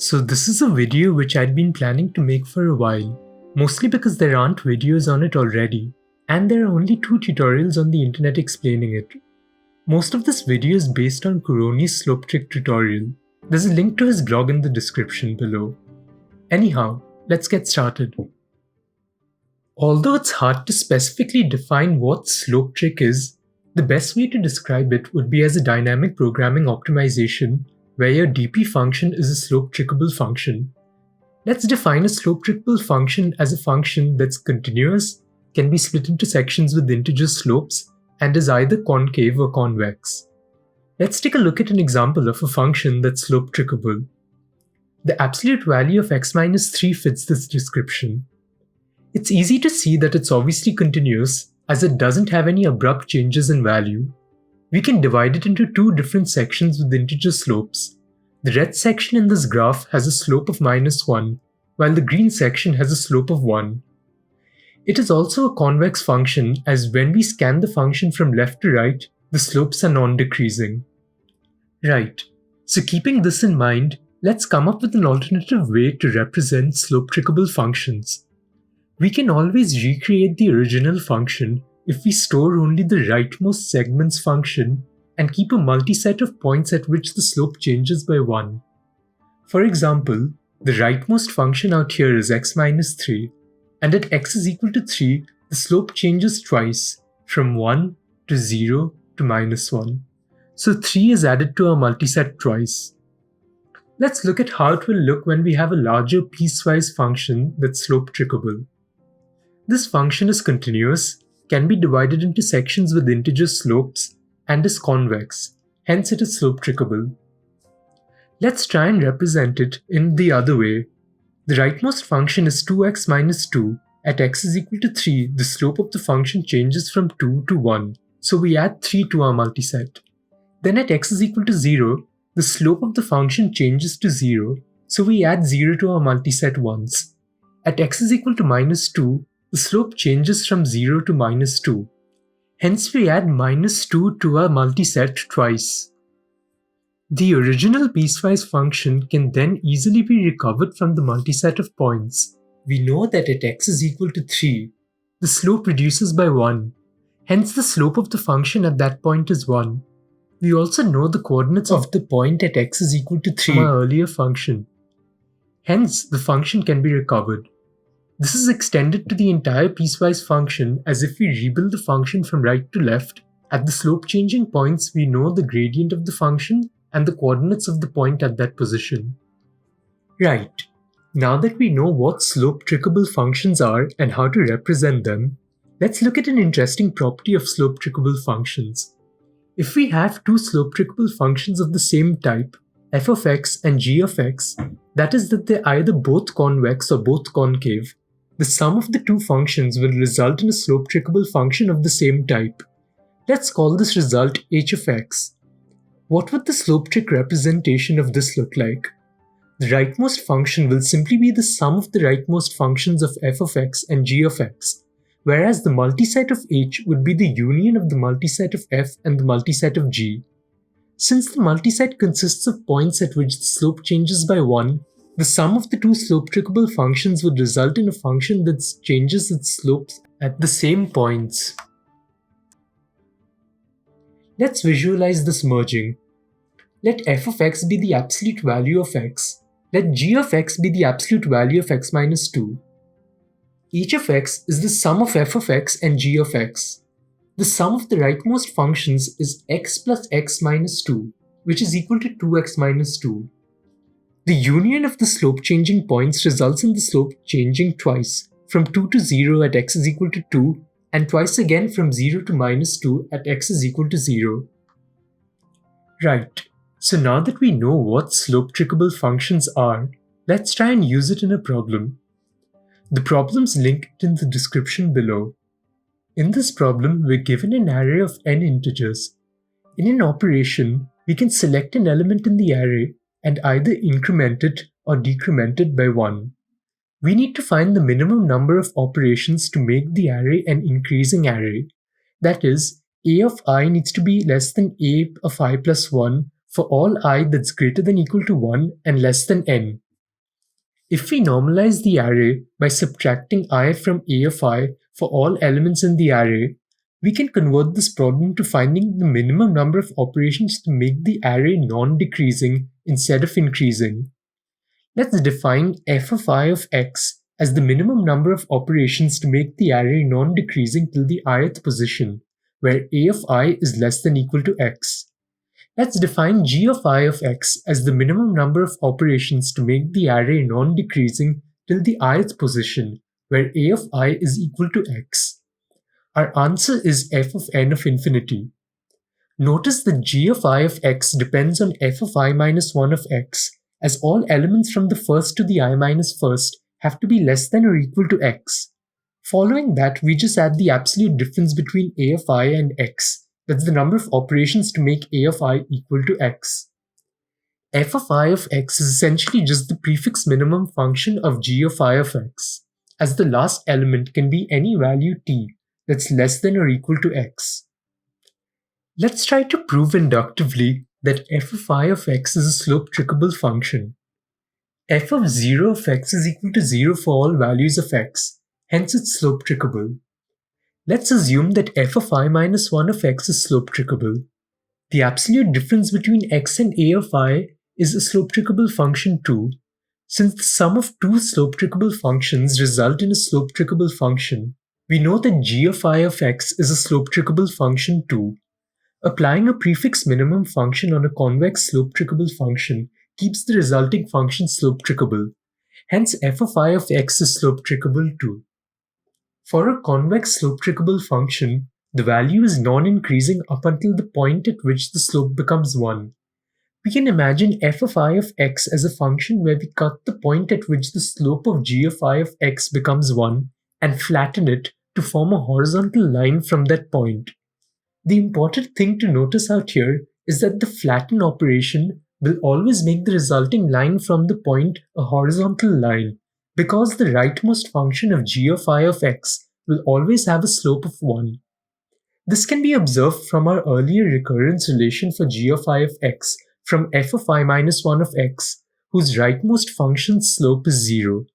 So this is a video which I'd been planning to make for a while, mostly because there aren't videos on it already, and there are only 2 tutorials on the internet explaining it. Most of this video is based on Kuroni's slope trick tutorial. There's a link to his blog in the description below. Anyhow, let's get started. Although it's hard to specifically define what slope trick is, the best way to describe it would be as a dynamic programming optimization where your dp function is a slope trickable function. Let's define a slope trickable function as a function that's continuous, can be split into sections with integer slopes, and is either concave or convex. Let's take a look at an example of a function that's slope trickable. The absolute value of x minus 3 fits this description. It's easy to see that it's obviously continuous, as it doesn't have any abrupt changes in value. We can divide it into 2 different sections with integer slopes. The red section in this graph has a slope of -1, while the green section has a slope of 1. It is also a convex function, as when we scan the function from left to right, the slopes are non-decreasing. Right, so keeping this in mind, let's come up with an alternative way to represent slope trickable functions. We can always recreate the original function if we store only the rightmost segments function and keep a multiset of points at which the slope changes by 1. For example, the rightmost function out here is x minus 3, and at x is equal to 3, the slope changes twice, from 1 to 0 to -1. So 3 is added to our multiset twice. Let's look at how it will look when we have a larger piecewise function that's slope trickable. This function is continuous, can be divided into sections with integer slopes, and is convex, hence it is slope trickable. Let's try and represent it in the other way. The rightmost function is 2x minus 2. At x is equal to 3, the slope of the function changes from 2 to 1, so we add 3 to our multiset. Then at x is equal to 0, the slope of the function changes to 0, so we add 0 to our multiset once. At x is equal to -2, the slope changes from 0 to -2. Hence we add -2 to our multiset twice. The original piecewise function can then easily be recovered from the multiset of points. We know that at x is equal to 3, the slope reduces by 1. Hence the slope of the function at that point is 1. We also know the coordinates of the point at x is equal to 3 from our earlier function. Hence the function can be recovered. This is extended to the entire piecewise function, as if we rebuild the function from right to left. At the slope changing points, we know the gradient of the function and the coordinates of the point at that position. Right, now that we know what slope trickable functions are and how to represent them, let's look at an interesting property of slope trickable functions. If we have 2 slope trickable functions of the same type, f of x and g of x, that is that they're either both convex or both concave, the sum of the 2 functions will result in a slope trickable function of the same type. Let's call this result h of x. What would the slope trick representation of this look like? The rightmost function will simply be the sum of the rightmost functions of f of x and g of x, whereas the multiset of h would be the union of the multiset of f and the multiset of g. Since the multiset consists of points at which the slope changes by 1, the sum of the 2 slope trickable functions would result in a function that changes its slopes at the same points. Let's visualize this merging. Let f of x be the absolute value of x. Let g of x be the absolute value of x minus 2. H of x is the sum of f of x and g of x. The sum of the rightmost functions is x plus x minus 2, which is equal to 2x minus 2. The union of the slope changing points results in the slope changing twice, from 2 to 0 at x is equal to 2, and twice again from 0 to -2 at x is equal to 0. Right, so now that we know what slope trickable functions are, let's try and use it in a problem. The problem's linked in the description below. In this problem, we're given an array of n integers. In an operation, we can select an element in the array and either increment it or decrement it by 1. We need to find the minimum number of operations to make the array an increasing array. That is, a of I needs to be less than a of I plus 1 for all I that's greater than equal to 1 and less than n. If we normalize the array by subtracting I from A of I for all elements in the array, we can convert this problem to finding the minimum number of operations to make the array non-decreasing instead of increasing. Let's define f of I of x as the minimum number of operations to make the array non-decreasing till the ith position, where A of I is less than equal to x. Let's define g of I of x as the minimum number of operations to make the array non-decreasing till the ith position, where A of I is equal to x. Our answer is f of n of infinity. Notice that g of I of x depends on f of I minus 1 of x, as all elements from the first to the I minus first have to be less than or equal to x. Following that, we just add the absolute difference between A of I and x. That's the number of operations to make A of I equal to x. F of I of x is essentially just the prefix minimum function of g of I of x, as the last element can be any value t that's less than or equal to x. Let's try to prove inductively that f of I of x is a slope trickable function. F of 0 of x is equal to 0 for all values of x, hence it's slope trickable. Let's assume that f of I minus 1 of x is slope trickable. The absolute difference between x and A of I is a slope trickable function too. Since the sum of two slope trickable functions result in a slope trickable function, we know that g of I of x is a slope trickable function too. Applying a prefix minimum function on a convex slope trickable function keeps the resulting function slope trickable. Hence f of I of x is slope trickable too. For a convex slope trickable function, the value is non-increasing up until the point at which the slope becomes 1. We can imagine f of I of x as a function where we cut the point at which the slope of g of I of x becomes 1 and flatten it to form a horizontal line from that point. The important thing to notice out here is that the flatten operation will always make the resulting line from the point a horizontal line, because the rightmost function of g of I of x will always have a slope of 1. This can be observed from our earlier recurrence relation for g of I of x from f of I minus 1 of x, whose rightmost function's slope is 0.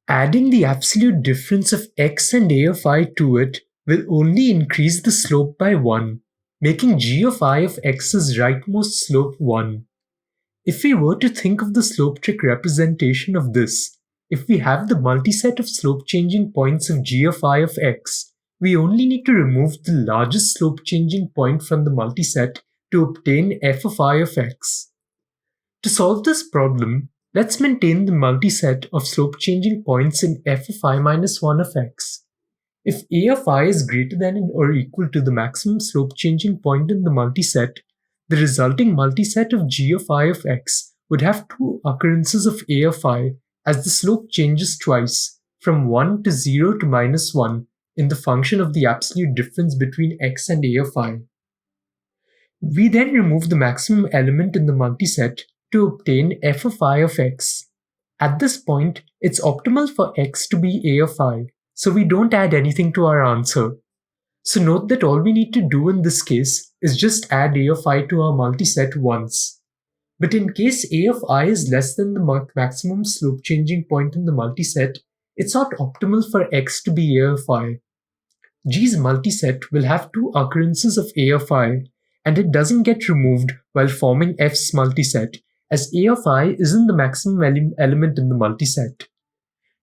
Adding the absolute difference of x and A of I to it will only increase the slope by 1, making g of I of x's rightmost slope 1. If we were to think of the slope trick representation of this, if we have the multiset of slope-changing points of g of I of x, we only need to remove the largest slope-changing point from the multiset to obtain f of I of x. To solve this problem, let's maintain the multiset of slope-changing points in f of I minus 1 of x. If A of I is greater than or equal to the maximum slope-changing point in the multiset, the resulting multiset of g of I of x would have two occurrences of A of I, as the slope changes twice, from 1 to 0 to minus 1, in the function of the absolute difference between x and A of I. We then remove the maximum element in the multiset to obtain f of I of x. At this point, it's optimal for x to be A of I, so we don't add anything to our answer. So note that all we need to do in this case is just add A of I to our multiset once. But in case A of I is less than the maximum slope changing point in the multiset, it's not optimal for x to be A of I. G's multiset will have two occurrences of A of I, and it doesn't get removed while forming F's multiset, as A of I isn't the maximum element in the multiset.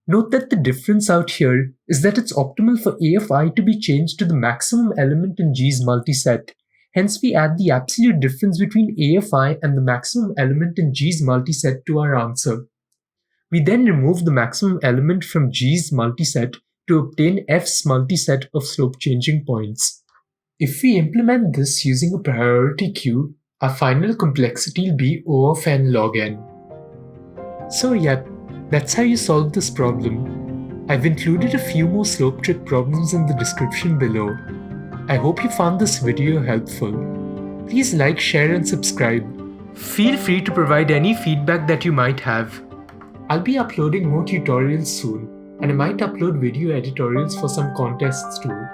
Note that the difference out here is that it's optimal for A of I to be changed to the maximum element in G's multiset. Hence we add the absolute difference between A of I and the maximum element in G's multiset to our answer. We then remove the maximum element from G's multiset to obtain F's multiset of slope-changing points. If we implement this using a priority queue, our final complexity will be O of n log n. So yeah, that's how you solve this problem. I've included a few more slope trick problems in the description below. I hope you found this video helpful. Please like, share and subscribe. Feel free to provide any feedback that you might have. I'll be uploading more tutorials soon, and I might upload video editorials for some contests too.